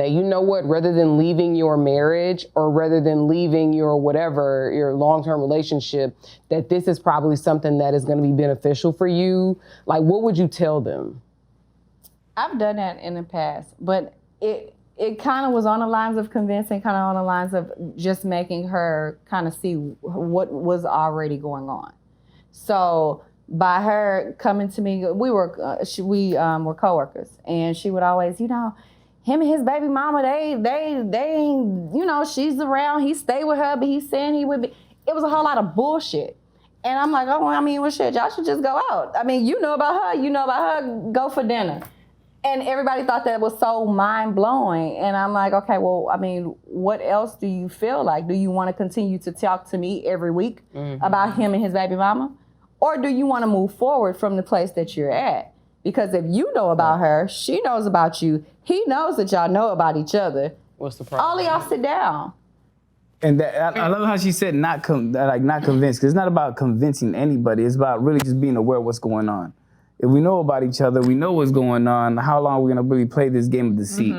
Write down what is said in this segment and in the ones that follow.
That, you know what, rather than leaving your marriage or rather than leaving your whatever, your long-term relationship, that this is probably something that is going to be beneficial for you? Like, what would you tell them? I've done that in the past, but it kind of was on the lines of convincing, kind of on the lines of just making her kind of see what was already going on. So by her coming to me, we were coworkers, and she would always, you know, him and his baby mama, they ain't, you know, she's around, he stay with her, but he's saying he would be. It was a whole lot of bullshit. And I'm like, oh, I mean, well, shit, y'all should just go out. I mean, you know about her, go for dinner. And everybody thought that was so mind-blowing. And I'm like, okay, well, I mean, what else do you feel like? Do you want to continue to talk to me every week about him and his baby mama? Or do you want to move forward from the place that you're at? Because if you know about her, she knows about you, he knows that y'all know about each other. What's the problem? All of y'all sit down. And that, I love how she said not convinced, because it's not about convincing anybody. It's about really just being aware of what's going on. If we know about each other, we know what's going on, how long are we going to really play this game of deceit?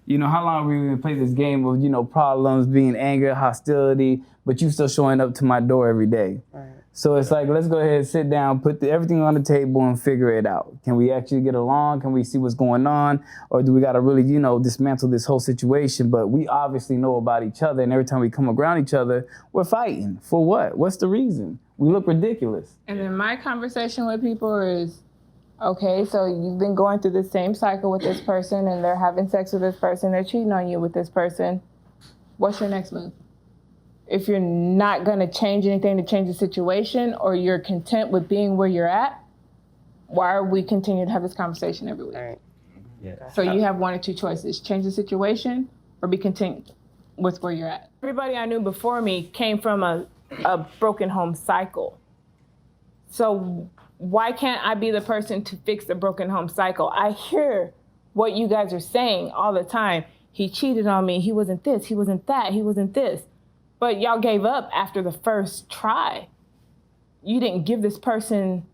You know, how long are we going to play this game of, you know, problems, being anger, hostility, but you still showing up to my door every day? Right. So it's like, let's go ahead and sit down, put everything on the table and figure it out. Can we actually get along? Can we see what's going on? Or do we got to really, you know, dismantle this whole situation? But we obviously know about each other, and every time we come around each other, we're fighting. For what? What's the reason? We look ridiculous. And then my conversation with people is, okay, so you've been going through the same cycle with this person, and they're having sex with this person, they're cheating on you with this person. What's your next move? If you're not going to change anything to change the situation, or you're content with being where you're at, why are we continuing to have this conversation every week? Right. Yeah. So you have one or two choices: change the situation or be content with where you're at. Everybody I knew before me came from a broken home cycle. So why can't I be the person to fix the broken home cycle? I hear what you guys are saying all the time. He cheated on me. He wasn't this. He wasn't that. He wasn't this. But y'all gave up after the first try. You didn't give this person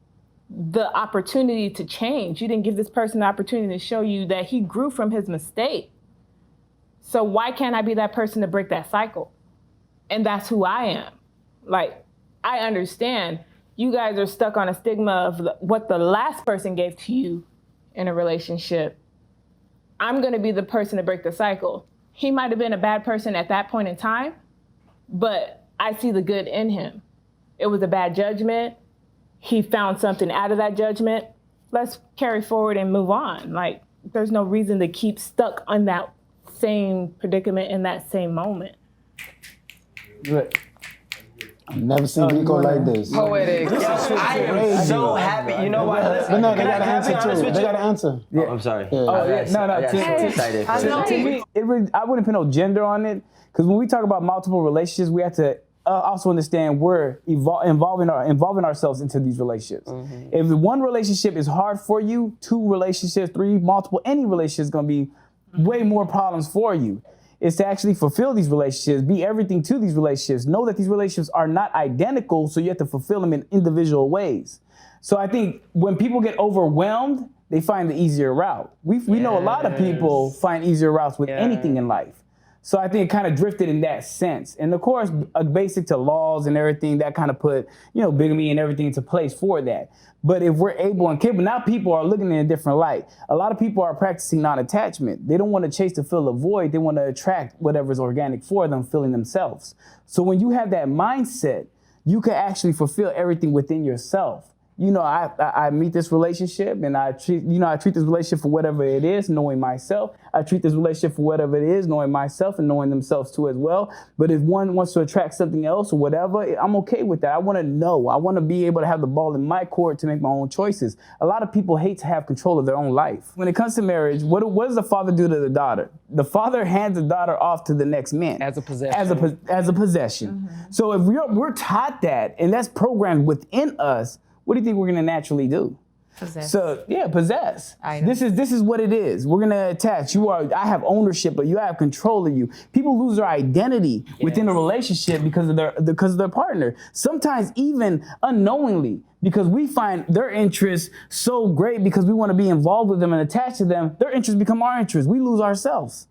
the opportunity to change. You didn't give this person the opportunity to show you that he grew from his mistake. So why can't I be that person to break that cycle? And that's who I am. Like, I understand you guys are stuck on a stigma of what the last person gave to you in a relationship. I'm gonna be the person to break the cycle. He might have been a bad person at that point in time, but I see the good in him. It was a bad judgment. He found something out of that judgment. Let's carry forward and move on. Like, there's no reason to keep stuck on that same predicament in that same moment. Good. I've never seen Rico like this. Poetic. I am so happy. You know what? But no, they got to answer too. They got to answer. Yeah. Oh, I'm sorry. Yeah. Oh, yeah. No. I got so excited. To me, I wouldn't put no gender on it, because when we talk about multiple relationships, we have to also understand we're involving ourselves into these relationships. If one relationship is hard for you, two relationships, three, multiple, any relationship is going to be way more problems for you. Is to actually fulfill these relationships, be everything to these relationships. Know that these relationships are not identical, so you have to fulfill them in individual ways. So I think when people get overwhelmed, they find the easier route. We know a lot of people find easier routes with anything in life. So I think it kind of drifted in that sense. And of course, basic to laws and everything, that kind of put, bigamy and everything into place for that. But if we're able and capable, now people are looking in a different light. A lot of people are practicing non-attachment. They don't want to chase to fill a void. They want to attract whatever's organic for them, filling themselves. So when you have that mindset, you can actually fulfill everything within yourself. I meet this relationship and I treat this relationship for whatever it is, knowing myself. I treat this relationship for whatever it is, knowing myself and knowing themselves too as well. But if one wants to attract something else or whatever, I'm okay with that. I want to know. I want to be able to have the ball in my court to make my own choices. A lot of people hate to have control of their own life. When it comes to marriage, what does the father do to the daughter? The father hands the daughter off to the next man. As a possession. As a possession. So if we're taught that, and that's programmed within us, what do you think we're gonna naturally do? Possess. So possess. Items. This is what it is. We're gonna attach. I have ownership, but you have control of you. People lose their identity within a relationship because of their partner. Sometimes even unknowingly, because we find their interests so great because we want to be involved with them and attached to them. Their interests become our interests. We lose ourselves.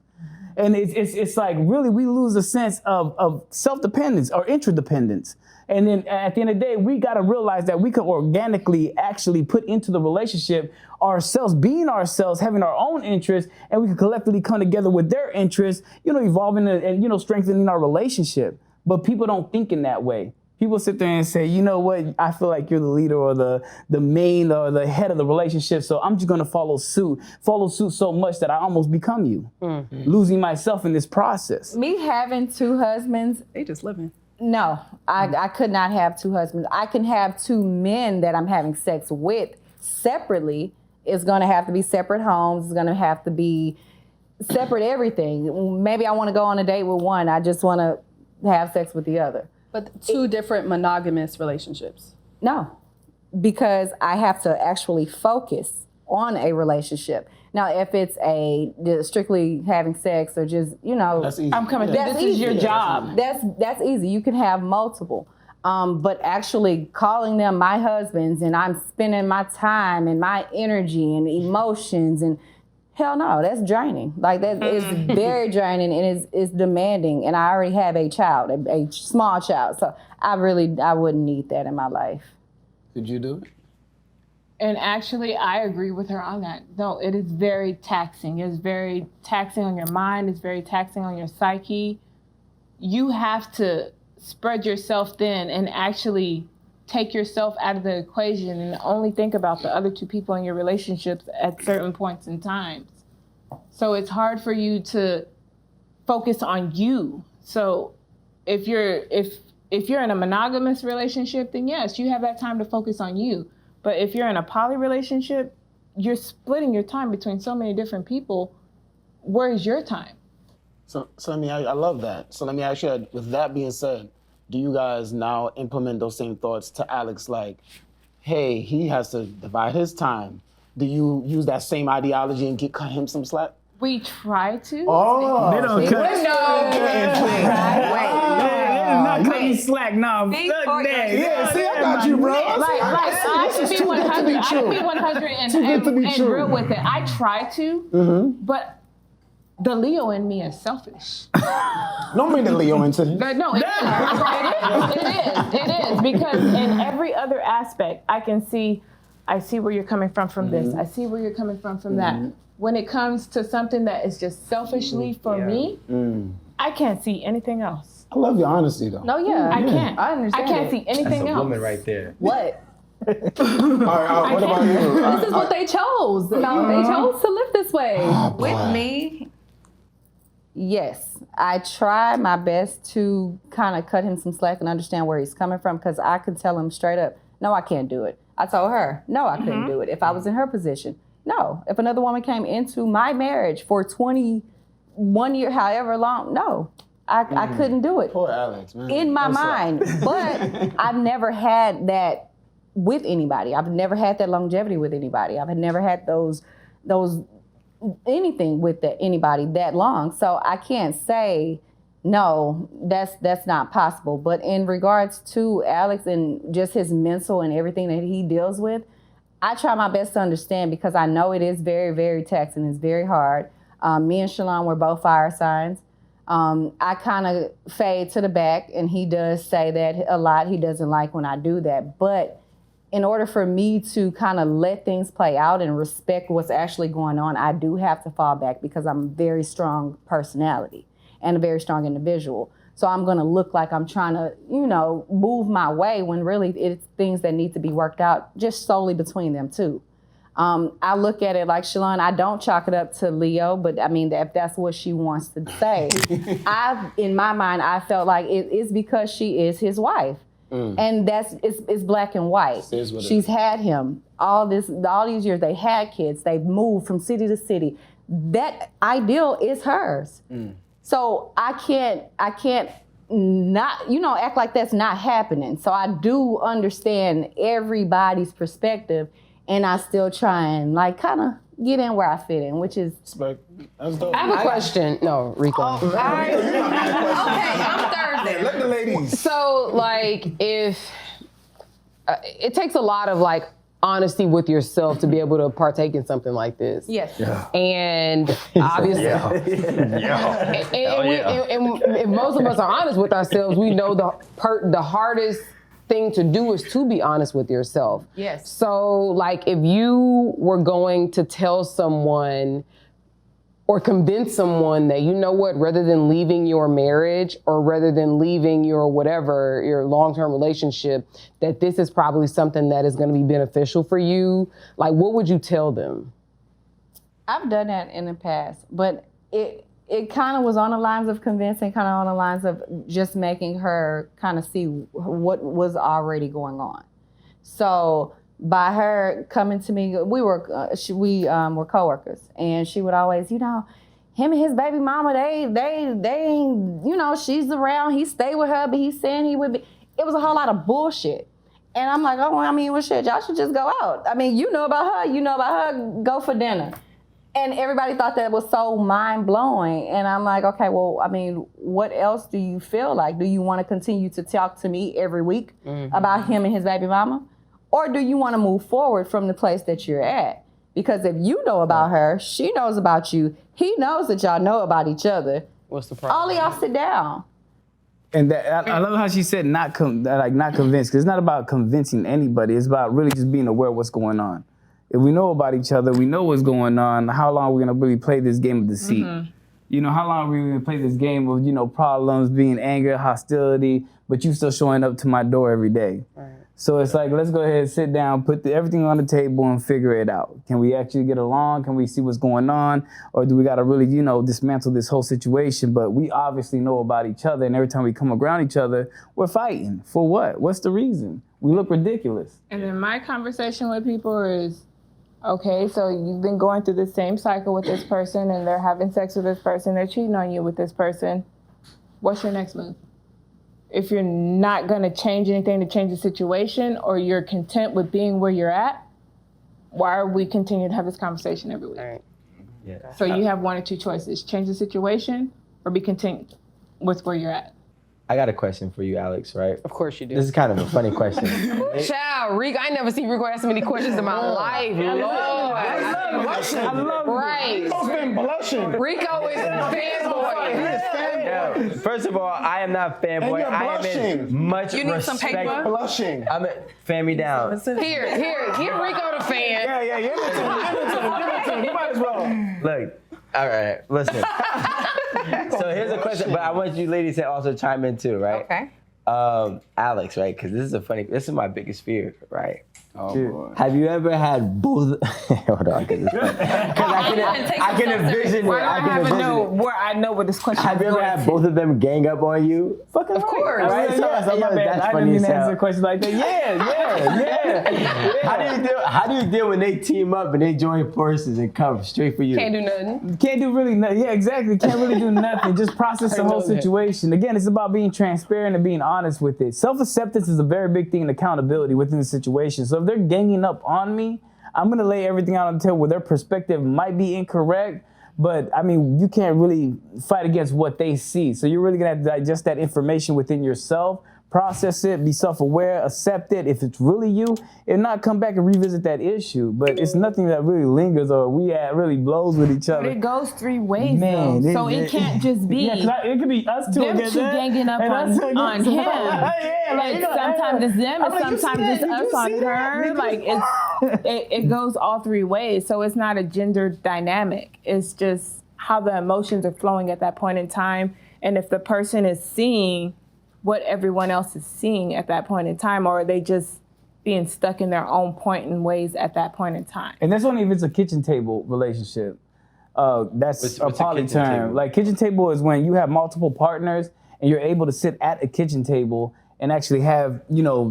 And it's like really we lose a sense of self-dependence or interdependence. And then at the end of the day, we got to realize that we can organically actually put into the relationship ourselves, being ourselves, having our own interests, and we can collectively come together with their interests, evolving and strengthening our relationship. But people don't think in that way. People sit there and say, you know what, I feel like you're the leader or the main or the head of the relationship, so I'm just gonna follow suit so much that I almost become you, losing myself in this process. Me having 2 husbands, They just living. no, I could not have 2 husbands. I can have 2 men that I'm having sex with separately. It's gonna have to be separate homes. It's gonna have to be separate everything. Maybe I wanna go on a date with one. I just wanna have sex with the other. But 2 different monogamous relationships. No, because I have to actually focus on a relationship. Now, if it's just strictly having sex or just, That's easy. I'm coming. That's This is your easy. job. That's easy. You can have multiple. But actually calling them my husbands and I'm spending my time and my energy and emotions and hell no, that's draining. Like that is very draining and is demanding. And I already have a child, a small child. So I wouldn't need that in my life. Did you do it? And actually, I agree with her on that. No, it is very taxing. It's very taxing on your mind. It's very taxing on your psyche. You have to spread yourself thin and actually take yourself out of the equation and only think about the other 2 people in your relationships at certain points in times. So it's hard for you to focus on you. So if you're in a monogamous relationship, then yes, you have that time to focus on you. But if you're in a poly relationship, you're splitting your time between so many different people. Where is your time? So I love that. So let me ask you, with that being said, do you guys now implement those same thoughts to Alex, like, hey, he has to divide his time? Do you use that same ideology and cut him some slack? We try to. Oh, They don't cut. Not cutting slack, no. Fuck that. Yeah, see, I got you, bro. I This can is be too good to 100. be I can be true. 100 Too good to be and true. real with it. I try to, but the Leo in me is selfish. Don't bring the Leo into this. But no, it is because in every other aspect, I see where you're coming from this. I see where you're coming from that. When it comes to something that is just selfishly for me, I can't see anything else. I love your honesty, though. No, yeah. I can't. I understand. I can't see anything That's a else. woman right there. What? All right, what about you? This is what they chose. No, they chose to live this way. With me, yes. I try my best to kind of cut him some slack and understand where he's coming from because I could tell him straight up, no, I can't do it. I told her, no, I couldn't do it. If I was in her position, no. If another woman came into my marriage for 21 years, however long, no. I couldn't do it. Poor Alex, man. In my What's up? mind. But I've never had that with anybody. I've never had that longevity with anybody. I've never had those anything with anybody that long. So I can't say no, that's not possible. But in regards to Alex and just his mental and everything that he deals with, I try my best to understand because I know it is very, very taxing. It's very hard. Me and Shalon were both fire signs. I kind of fade to the back, and he does say that a lot. He doesn't like when I do that. But in order for me to kind of let things play out and respect what's actually going on, I do have to fall back because I'm a very strong personality and a very strong individual. So I'm going to look like I'm trying to, move my way when really it's things that need to be worked out just solely between them two. I look at it like Shalon, I don't chalk it up to Leo, but I mean, if that's what she wants to say, in my mind, I felt like it is because she is his wife. And it's black and white. She's had him all these years. They had kids. They've moved from city to city. That ideal is hers. So I can't not, act like that's not happening. So I do understand everybody's perspective, and I still try and kind of get in where I fit in, which is. That's dope. I have a question. No, Rico. Okay, I'm Thursday. Let the ladies. So, if it takes a lot of honesty with yourself to be able to partake in something like this. Yes. And obviously, and if most of us are honest with ourselves, we know the hardest thing to do is to be honest with yourself. Yes. So, like, if you were going to tell someone or convince someone that, you know what, rather than leaving your marriage or rather than leaving your whatever, your long-term relationship, that this is probably something that is going to be beneficial for you, like, what would you tell them? I've done that in the past, but it kind of was on the lines of convincing, kind of on the lines of just making her kind of see what was already going on. So by her coming to me, we were coworkers, and she would always, you know, him and his baby mama, they ain't, you know, she's around, he stayed with her, but he's saying he would be. It was a whole lot of bullshit. And I'm like, oh, I mean, well, shit, y'all should just go out. I mean, you know about her, go for dinner. And everybody thought that was so mind-blowing. And I'm like, okay, well, I mean, what else do you feel like? Do you want to continue to talk to me every week about him and his baby mama? Or do you want to move forward from the place that you're at? Because if you know about her, she knows about you, he knows that y'all know about each other. What's the problem? All of y'all sit down. And I love how she said not convinced, because it's not about convincing anybody. It's about really just being aware of what's going on. If we know about each other, we know what's going on, how long are we going to really play this game of deceit? You know, how long are we going to play this game of, you know, problems, being anger, hostility, but you still showing up to my door every day? Right. So it's like, let's go ahead and sit down, put everything on the table and figure it out. Can we actually get along? Can we see what's going on? Or do we got to really, you know, dismantle this whole situation? But we obviously know about each other, and every time we come around each other, we're fighting. For what? What's the reason? We look ridiculous. And then my conversation with people is, okay, so you've been going through the same cycle with this person, and they're having sex with this person, they're cheating on you with this person. What's your next move? If you're not going to change anything to change the situation, or you're content with being where you're at, why are we continuing to have this conversation every week? Right. Yeah. So you have one or two choices: change the situation or be content with where you're at. I got a question for you, Alex, right? Of course you do. This is kind of a funny question. Child, Rico, I never seen Rico ask so many questions in my life. Lord. I love Right. Rico's been blushing. Rico is a fanboy. Yo, first of all, I am not fanboy. And you're I am in blushing. much You need respect. some paper? Blushing. Fan me down. Here, give Rico the fan. Yeah. Give it to him. You might as well. Look, all right, listen. So here's a question, but I want you ladies to also chime in too, right? Okay. Alex, right? Because this is my biggest fear, right? Oh, boy. Have you ever had both? Hold on, because I can envision it. Why do I I can have to envision know it. where I know what this question Have is you ever going had to? both of them gang up on you? Fucking Of course. Right? Right? Yes, So, my bad. that's I funny didn't as even hell. answer a question like that. Yeah. How do you deal when they team up and they join forces and come straight for you? Can't do nothing. Can't do really nothing. Yeah, exactly. Can't really do nothing. Just process the whole know that. situation. Again, it's about being transparent and being honest with it. Self-acceptance is a very big thing in accountability within the situation. So if they're ganging up on me, I'm going to lay everything out on the table where their perspective might be incorrect. But, I mean, you can't really fight against what they see. So you're really going to have to digest that information within yourself, process it, be self-aware, accept it. If it's really you, and not come back and revisit that issue. But it's nothing that really lingers or really blows with each But other. it goes three ways, Man, though. So it can't just be Yeah, 'cause it could be us two them against two that, ganging up and us two on against him. Yeah, Like, you know, sometimes it's them, I'm and like, you see sometimes that? it's Did us you on see that? her. Did you Like it goes all three ways. So it's not a gender dynamic. It's just how the emotions are flowing at that point in time, and if the person is seeing what everyone else is seeing at that point in time, or are they just being stuck in their own point and ways at that point in time? And that's only if it's a kitchen table relationship. That's What's a a poly kitchen term. table? Like kitchen table is when you have multiple partners and you're able to sit at a kitchen table and actually have,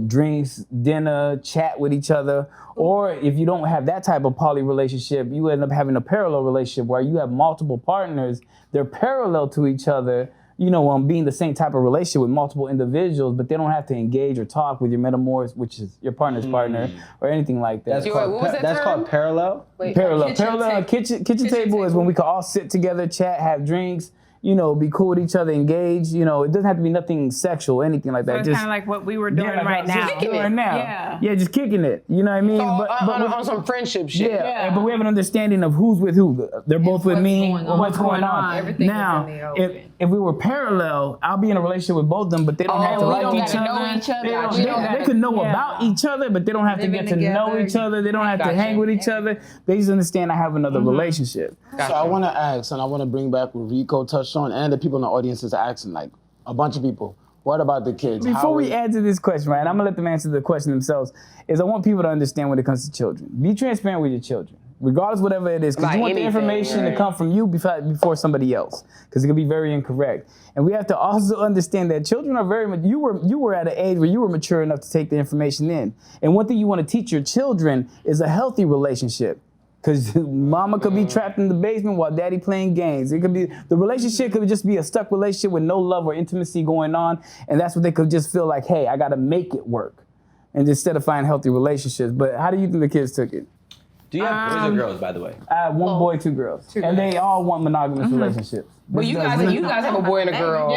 drinks, dinner, chat with each other. Or if you don't have that type of poly relationship, you end up having a parallel relationship where you have multiple partners. They're parallel to each other, being the same type of relationship with multiple individuals, but they don't have to engage or talk with your metamorph, which is your partner's partner, or anything like that. What was that That's term? called parallel? Wait, Parallel kitchen kitchen table is when we can all sit together, chat, have drinks, be cool with each other, engage. It doesn't have to be nothing sexual, anything like that. So it's kind of like what we were doing right now. Yeah, just kicking it. You know what I mean? So but on some friendship shit. Yeah, but we have an understanding of who's with who. They're both with me. What's going on? Everything Now, is in the open. if we were parallel, I'll be in a relationship with both of them, but they don't have to like each other. They could know about each other, but they don't have to get to know each other. They don't have to hang with each other. They just understand I have another relationship. So I want to ask, and I want to bring back what Rico touched on, and the people in the audience is asking, like a bunch of people. What about the kids? Before we answer this question, right, and I'm gonna let them answer the question themselves, is I want people to understand when it comes to children. Be transparent with your children, regardless of whatever it is, because you want the information to come from you before somebody else, because it can be very incorrect. And we have to also understand that children are you were at an age where you were mature enough to take the information in. And one thing you want to teach your children is a healthy relationship. Because mama could be trapped in the basement while daddy playing games. The relationship could just be a stuck relationship with no love or intimacy going on. And that's what they could just feel like, hey, I got to make it work. And instead of finding healthy relationships. But how do you think the kids took it? Do you have boys or girls, by the way? I have one boy, 2 girls. And they all want monogamous relationships. Well, you guys have a boy and a girl. She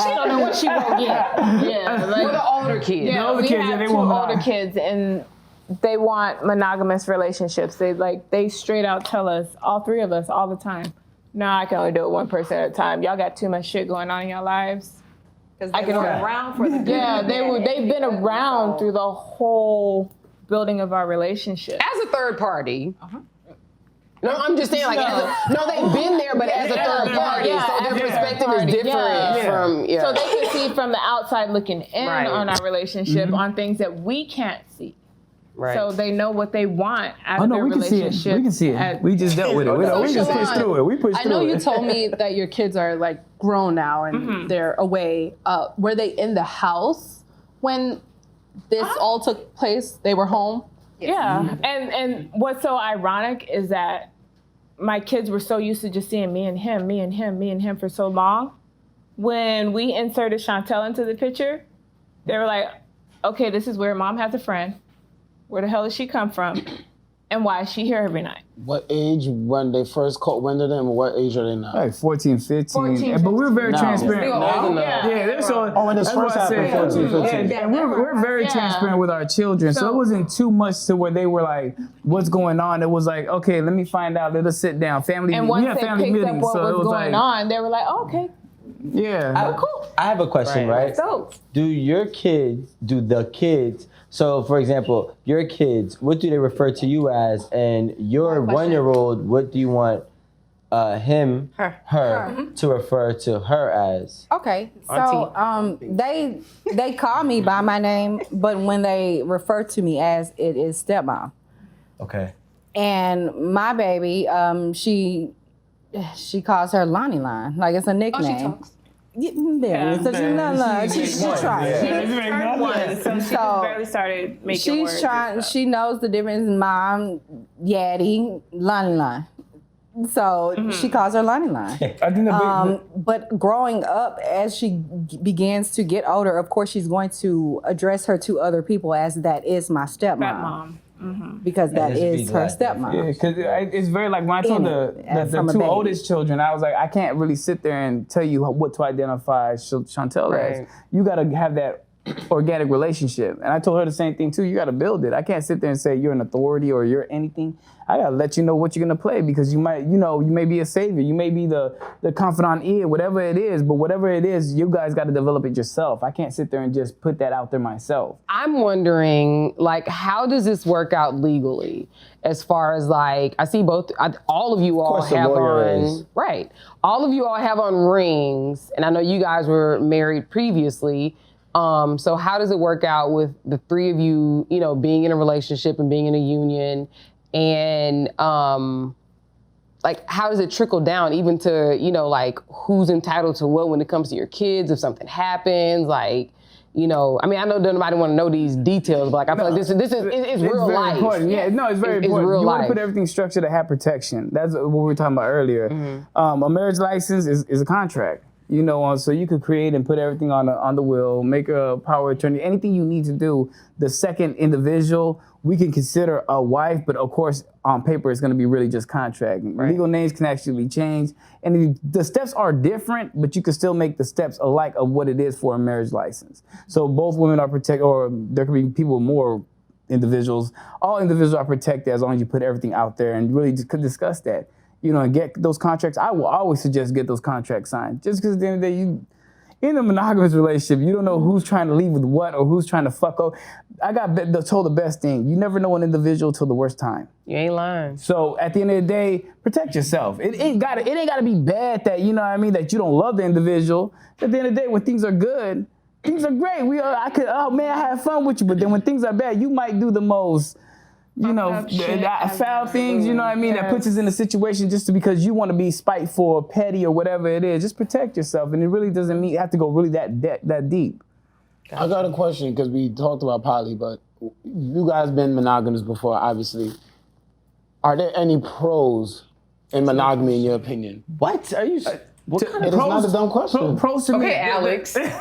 don't know what she won't get. Yeah, We're the older kids. Yeah, we have 2 older kids, and they want monogamous relationships. They straight out tell us, all 3 of us, all the time, no, I can only do it one person at a time. Y'all got too much shit going on in your lives. Because they were around for the they've been around through the whole building of our relationship. As a third party. No, I'm just saying, they've been there, but as a third party, so their perspective is different from. Yeah. So they can see from the outside looking in on our relationship on things that we can't see. Right. So they know what they want out of their relationship. We can see it. We just dealt with it. We just pushed through it. We pushed through it. I know you told me that your kids are like grown now and they're away. Were they in the house when this all took place? They were home? Yeah. And what's so ironic is that my kids were so used to just seeing me and him for so long. When we inserted Chantel into the picture, they were like, okay, this is where mom has a friend. Where the hell did she come from? And why is she here every night? What age when they first caught wind of them? What age are they now? Like 14, 15. But we're very transparent. When this first happened, 14, 15. Yeah, we're very transparent with our children. So it wasn't too much to where they were like, what's going on? It was like, okay, let me find out. Let us sit down. And once they picked up what was going on, they were like, oh, okay. Yeah. Cool. I have a question, right? So, Do the kids, so for example, your kids, what do they refer to you as? And your 1-year-old, what do you want her to refer to her as? Okay, so they call me by my name, but when they refer to me as, it is stepmom. Okay. And my baby, she calls her Lonnie Line, like it's a nickname. Oh, she talks. She tries. turned 1, so she just barely started making words. She knows the difference, mom, yaddy, Lonnie Line. So she calls her Lonnie Line. I think but growing up, as she begins to get older, of course, she's going to address her to other people as that is my stepmom. Because that is her stepmom. Yeah, because it's very like when I told the 2 oldest children, I was like, I can't really sit there and tell you what to identify Chantel as. You got to have that organic relationship. And I told her the same thing too. You got to build it. I can't sit there and say you're an authority or you're anything. I got to let you know what you're going to play because you may be a savior. You may be the confidant ear, whatever it is. But whatever it is, you guys got to develop it yourself. I can't sit there and just put that out there myself. I'm wondering, how does this work out legally? As far as I see all of you all have on, right. All of you all have on rings. And I know you guys were married previously. So how does it work out with the 3 of you, being in a relationship and being in a union? And how does it trickle down even to, who's entitled to what when it comes to your kids, if something happens, I know nobody want to know these details, but I feel like this is real life. Important. Yeah, no, it's very important. Real you want life. to put everything structured to have protection. That's what we were talking about earlier. A marriage license is a contract. So you could create and put everything on the will, make a power of attorney, anything you need to do. The second individual, we can consider a wife, but of course, on paper, it's going to be really just contract. Right. Legal names can actually be changed. And the steps are different, but you can still make the steps alike of what it is for a marriage license. So both women are protected, or there could be people more individuals. All individuals are protected as long as you put everything out there and really just could discuss that. And get those contracts. I will always suggest get those contracts signed. Just because at the end of the day, in a monogamous relationship, you don't know who's trying to leave with what or who's trying to fuck up. I got told the best thing. You never know an individual till the worst time. You ain't lying. So at the end of the day, protect yourself. It ain't gotta be bad that, that you don't love the individual. At the end of the day, when things are good, things are great. I had fun with you. But then when things are bad, you might do the most foul things, that puts us in a situation just because you want to be spiteful or petty or whatever it is. Just protect yourself, and it really doesn't have to go really that deep. I got a question, because we talked about poly, but you guys been monogamous before, obviously. Are there any pros in monogamy, in your opinion? What are you? What kind of It is not a dumb question. Pros to me. Okay, Alex. It's really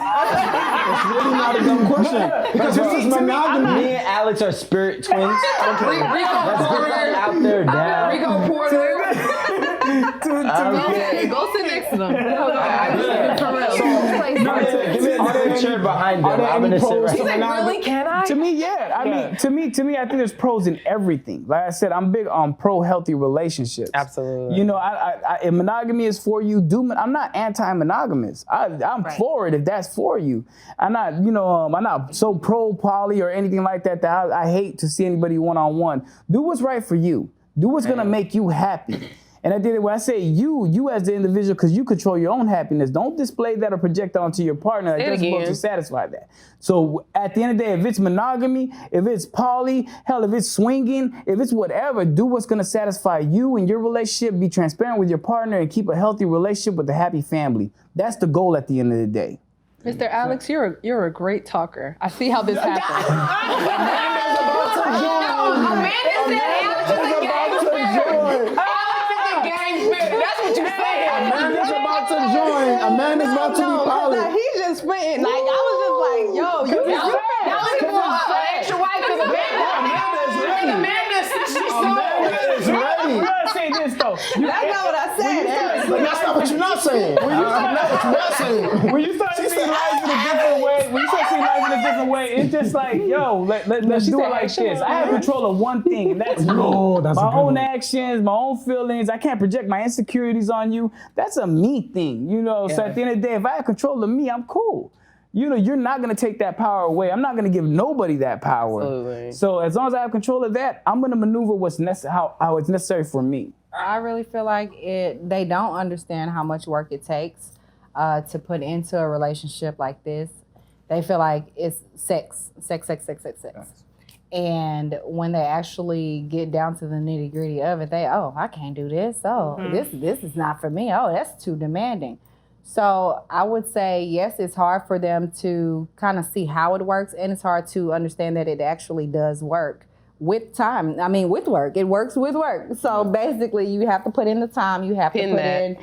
not a dumb question. Because this is monogamy. Me and Alex are spirit twins. Okay. Let's get that out there now. Rico Porter. Go sit next to them. Give me a picture behind them. I'm gonna sit right now. Really? Can I? To me, yeah. I mean, to me, I think there's pros in everything. Like I said, I'm big on pro-healthy relationships. Absolutely. If monogamy is for you, I'm not anti-monogamous. I'm for it if that's for you. I'm not, I'm not so pro-poly or anything like that I hate to see anybody one-on-one. Do what's right for you. Do what's gonna make you happy. And I did it when I say you as the individual, because you control your own happiness. Don't display that or project that onto your partner. That's supposed to satisfy that. So at the end of the day, if it's monogamy, if it's poly, hell, if it's swinging, if it's whatever, do what's going to satisfy you and your relationship. Be transparent with your partner and keep a healthy relationship with a happy family. That's the goal at the end of the day. Mr. Alex, you're a great talker. I see how this happened. Amanda's about to be poly. He just spitting. Like, I was just like, yo, you extra white because Amanda is ready. You gotta say this though. That's not what I said. But that's not what you're not saying. When you start seeing life in a different way, it's just like, yo, let's do it like this. I have control of one thing, and that's me. My own actions, my own feelings. I can't project my insecurities on you. That's a me thing, So at the end of the day, if I have control of me, I'm cool. You're not going to take that power away. I'm not going to give nobody that power. Absolutely. So as long as I have control of that, I'm going to maneuver how it's necessary for me. I really feel like they don't understand how much work it takes to put into a relationship like this. They feel like it's sex. And when they actually get down to the nitty gritty of it, I can't do this. This is not for me. That's too demanding. So I would say, yes, it's hard for them to kind of see how it works, and it's hard to understand that it actually does work with time. I mean, with work. It works with work. So basically, you have to put in the time. You have to put in.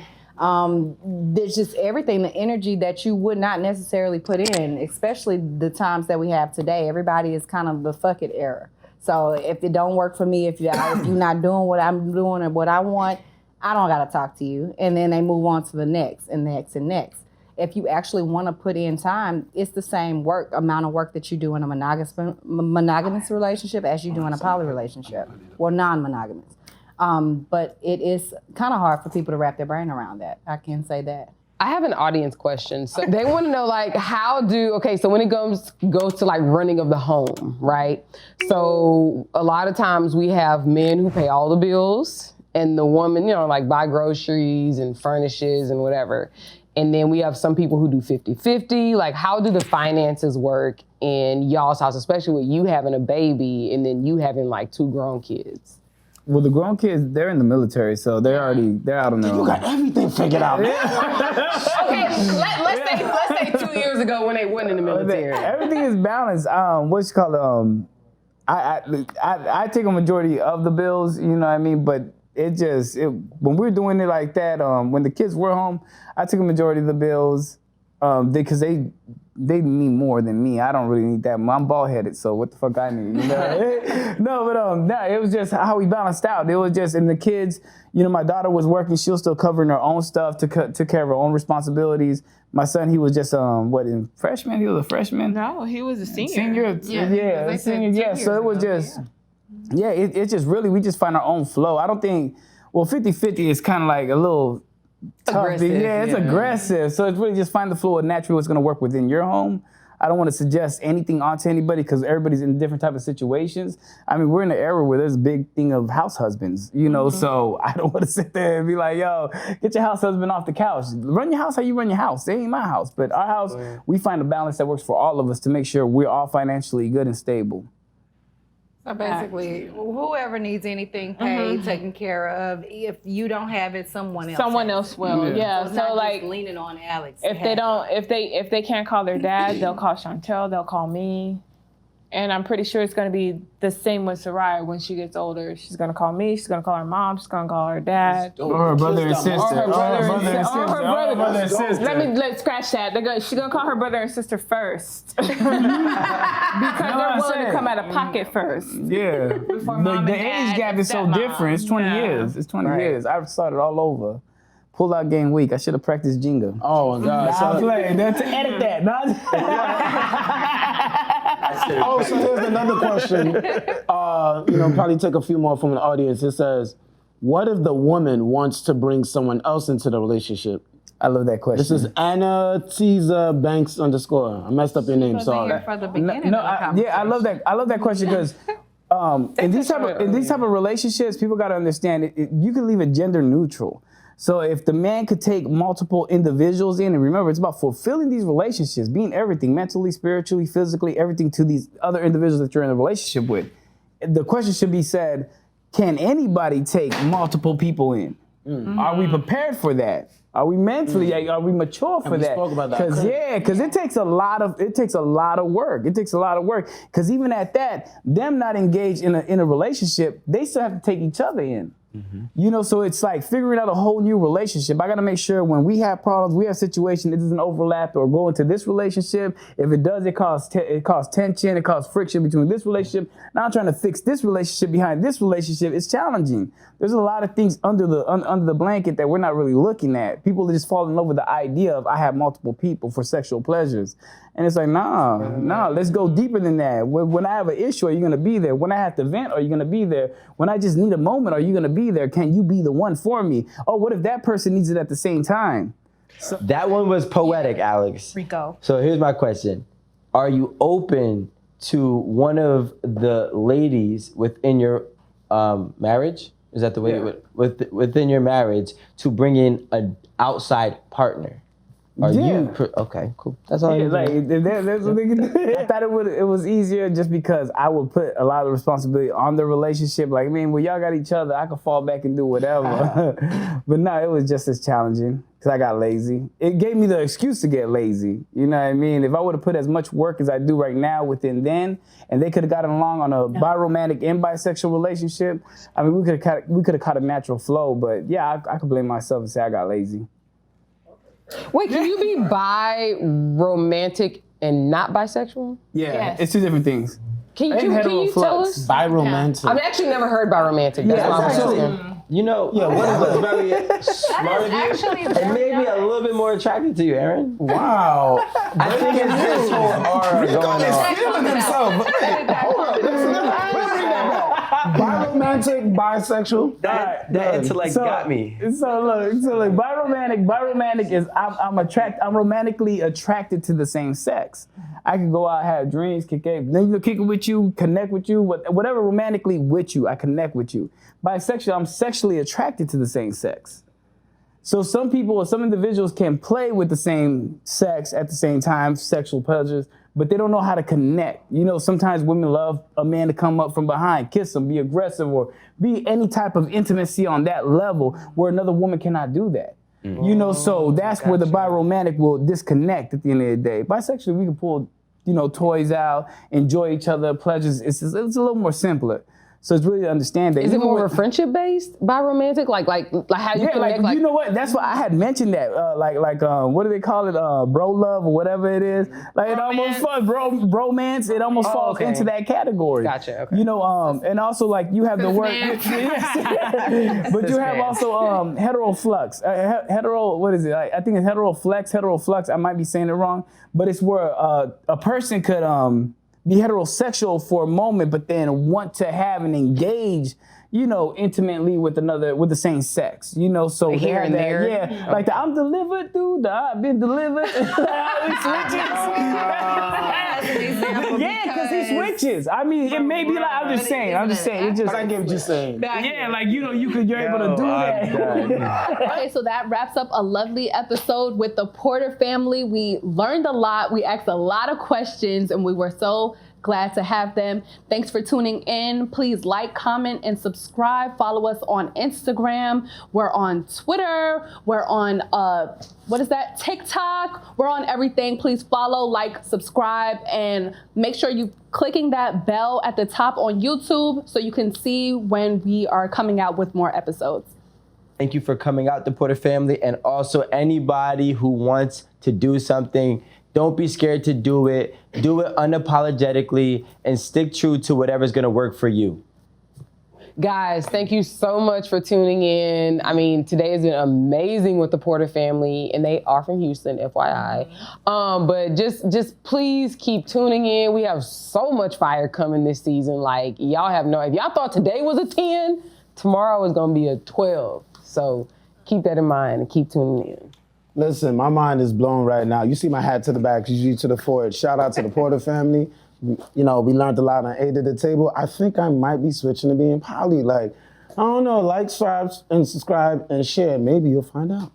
There's just everything, the energy that you would not necessarily put in, especially the times that we have today. Everybody is kind of the fuck it era. So if it don't work for me, if you're not doing what I'm doing or what I want, I don't got to talk to you. And then they move on to the next and next and next. If you actually want to put in time, it's the same amount of work that you do in a monogamous relationship as you do in a poly relationship, or non-monogamous. But it is kind of hard for people to wrap their brain around that. I can say that. I have an audience question. So they want to know, so when it goes to like running of the home, right? So a lot of times we have men who pay all the bills, and the woman, buy groceries and furnishes and whatever. And then we have some people who do 50-50. Like, how do the finances work in y'all's house, especially with you having a baby and then you having like 2 grown kids? Well, the grown kids, they're in the military, so they're out on their own. You got everything figured out. Okay, let's say 2 years ago when they weren't in the military. Everything is balanced. I take a majority of the bills, But when we were doing it like that, when the kids were home, I took a majority of the bills, because they need more than me. I don't really need that. I'm bald headed, so what the fuck I need? You know? No, it was just how we balanced out. It was just, and the kids, my daughter was working. She was still covering her own stuff, took care of her own responsibilities. My son, he was just in freshman. He was a freshman. No, he was a senior. Senior, yeah, senior, yeah. So it was just, it's just really, we just find our own flow. I don't think, 50-50 is kind of like a little tough. Aggressive, It's aggressive. So it's really just find the flow of naturally what's going to work within your home. I don't want to suggest anything onto anybody because everybody's in different type of situations. I mean, we're in an era where there's a big thing of house husbands, so I don't want to sit there and be like, yo, get your house husband off the couch. Run your house how you run your house. It ain't my house. But our house, we find a balance that works for all of us to make sure we're all financially good and stable. So basically, whoever needs anything paid, taken care of, if you don't have it, someone else will. Yeah. So So not like just leaning on Alex. if they can't call their dad, they'll call Chantel, they'll call me. And I'm pretty sure it's going to be the same with Soraya when she gets older. She's going to call me, she's going to call her mom, she's going to call her dad. Or her brother and sister. Or her brother and sister. Let's scratch that. She's going to call her brother and sister first. Because they're willing to come out of pocket first. Yeah. The age gap is so different. It's 20 years. It's 20 years. I've started all over. Pull out game week. I should have practiced Jenga. Oh my God. I'm playing. To edit that. So here's another question. Probably take a few more from the audience. It says, what if the woman wants to bring someone else into the relationship? I love that question. This is Anna Teza Banks _. I messed up your name, sorry. For the beginning I love that. I love that question because in these type of relationships, people got to understand it. You can leave it gender neutral. So if the man could take multiple individuals in, and remember, it's about fulfilling these relationships, being everything, mentally, spiritually, physically, everything to these other individuals that you're in a relationship with. The question should be said, can anybody take multiple people in? Are we prepared for that? Are we mentally, are we mature for that? Spoke about that. Because it takes a lot of work. It takes a lot of work. Because even at that, them not engaged in a relationship, they still have to take each other in. So it's like figuring out a whole new relationship. I got to make sure when we have problems, we have situations, it doesn't overlap or go into this relationship. If it does, it causes tension, it causes friction between this relationship. Now I'm trying to fix this relationship behind this relationship. It's challenging. There's a lot of things under the blanket that we're not really looking at. People just fall in love with the idea of I have multiple people for sexual pleasures. And it's like, nah, let's go deeper than that. When I have an issue, are you going to be there? When I have to vent, are you going to be there? When I just need a moment, are you going to be there? Can you be the one for me? Oh, what if that person needs it at the same time? So, that one was poetic, Alex. Rico. So here's my question. Are you open to one of the ladies within your marriage? Is that the way within your marriage to bring in an outside partner? Are you okay? Cool. That's all. That's what they can do. I thought it was easier just because I would put a lot of responsibility on the relationship. Like, y'all got each other. I could fall back and do whatever. But no, it was just as challenging because I got lazy. It gave me the excuse to get lazy. You know what I mean? If I would have put as much work as I do right now within then, and they could have gotten along on a bi-romantic and bisexual relationship, we could have caught a natural flow. But yeah, I could blame myself and say I got lazy. Wait, can you be bi-romantic and not bisexual? Yeah, it's two different things. Can you tell us? Bi-romantic. I've actually never heard bi-romantic. That's why I'm asking. What is very smart of you? It made me a little bit more attracted to you, Aaron. Wow. I think it's this whole aura going on. Feeling himself. Hold up. Bi-romantic, bisexual. That intellect got me. So look, bi-romantic is I'm romantically attracted to the same sex. I can go out, have dreams, kick it with you, connect with you, whatever romantically with you, I connect with you. Bisexual, I'm sexually attracted to the same sex. So some people or some individuals can play with the same sex at the same time, sexual pleasures, but they don't know how to connect. Sometimes women love a man to come up from behind, kiss them, be aggressive, or be any type of intimacy on that level where another woman cannot do that. So that's where the bi-romantic will disconnect at the end of the day. Bisexually, we can pull, toys out, enjoy each other, pleasures. It's a little more simpler. So it's really to understand that. Is it even more with- friendship based by romantic? Like how you Yeah, connect? like, you know what? That's why I had mentioned that. What do they call it? Bro love or whatever it is. Like it almost falls bromance. It almost falls okay. into that category. Gotcha, okay. You know, and also like you have the word, but you have also heteroflux. What is it? I think it's heteroflux. I might be saying it wrong, but it's where a person could be heterosexual for a moment, but then want to have and engage, you know, intimately with the same sex, you know. So Like here they have and that, there? yeah, like the I'm delivered, dude. The I've been delivered. Yeah, because he switches. I mean, it may be like I'm just saying. It just I get what you're saying. yeah, like you know, you're able to do that. Okay, so that wraps up a lovely episode with the Porter family. We learned a lot. We asked a lot of questions, and we were so glad to have them. Thanks for tuning in. Please like, comment, and subscribe. Follow us on Instagram. We're on Twitter. We're on, TikTok. We're on everything. Please follow, like, subscribe, and make sure you clicking that bell at the top on YouTube so you can see when we are coming out with more episodes. Thank you for coming out, the Porter family, and also anybody who wants to do something. Don't be scared to do it. Do it unapologetically and stick true to whatever's gonna work for you. Guys, thank you so much for tuning in. I mean, today has been amazing with the Porter family, and they are from Houston, FYI. But just please keep tuning in. We have so much fire coming this season. Like, y'all have if y'all thought today was a 10, tomorrow is gonna be a 12. So keep that in mind and keep tuning in. Listen, my mind is blown right now. You see my hat to the back, usually to the forward. Shout out to the Porter family. You know, we learned a lot on 8 at the table. I think I might be switching to being poly. Like, I don't know, like, subscribe, and share. Maybe you'll find out.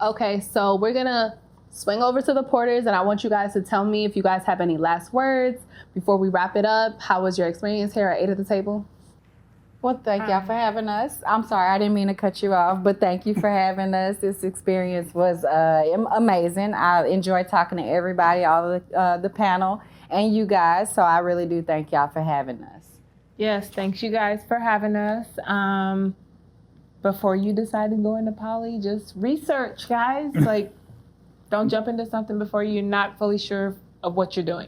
Okay, so we're gonna swing over to the Porters, and I want you guys to tell me if you guys have any last words before we wrap it up. How was your experience here at 8 at the table? Well, thank y'all for having us. I'm sorry, I didn't mean to cut you off, but thank you for having us. This experience was amazing. I enjoyed talking to everybody, all of the panel, and you guys. So I really do thank y'all for having us. Yes, thanks you guys for having us. Before you decide to go into poly, just research, guys. Like, don't jump into something before you're not fully sure of what you're doing.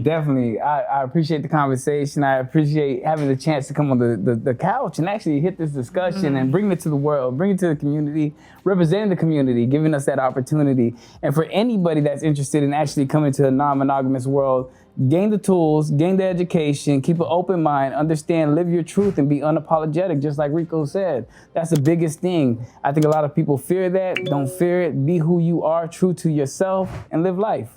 Definitely. I appreciate the conversation. I appreciate having the chance to come on the couch and actually hit this discussion and bring it to the world, bring it to the community, representing the community, giving us that opportunity. And for anybody that's interested in actually coming to a non-monogamous world, gain the tools, gain the education, keep an open mind, understand, live your truth, and be unapologetic, just like Rico said. That's the biggest thing. I think a lot of people fear that. Don't fear it. Be who you are, true to yourself, and live life.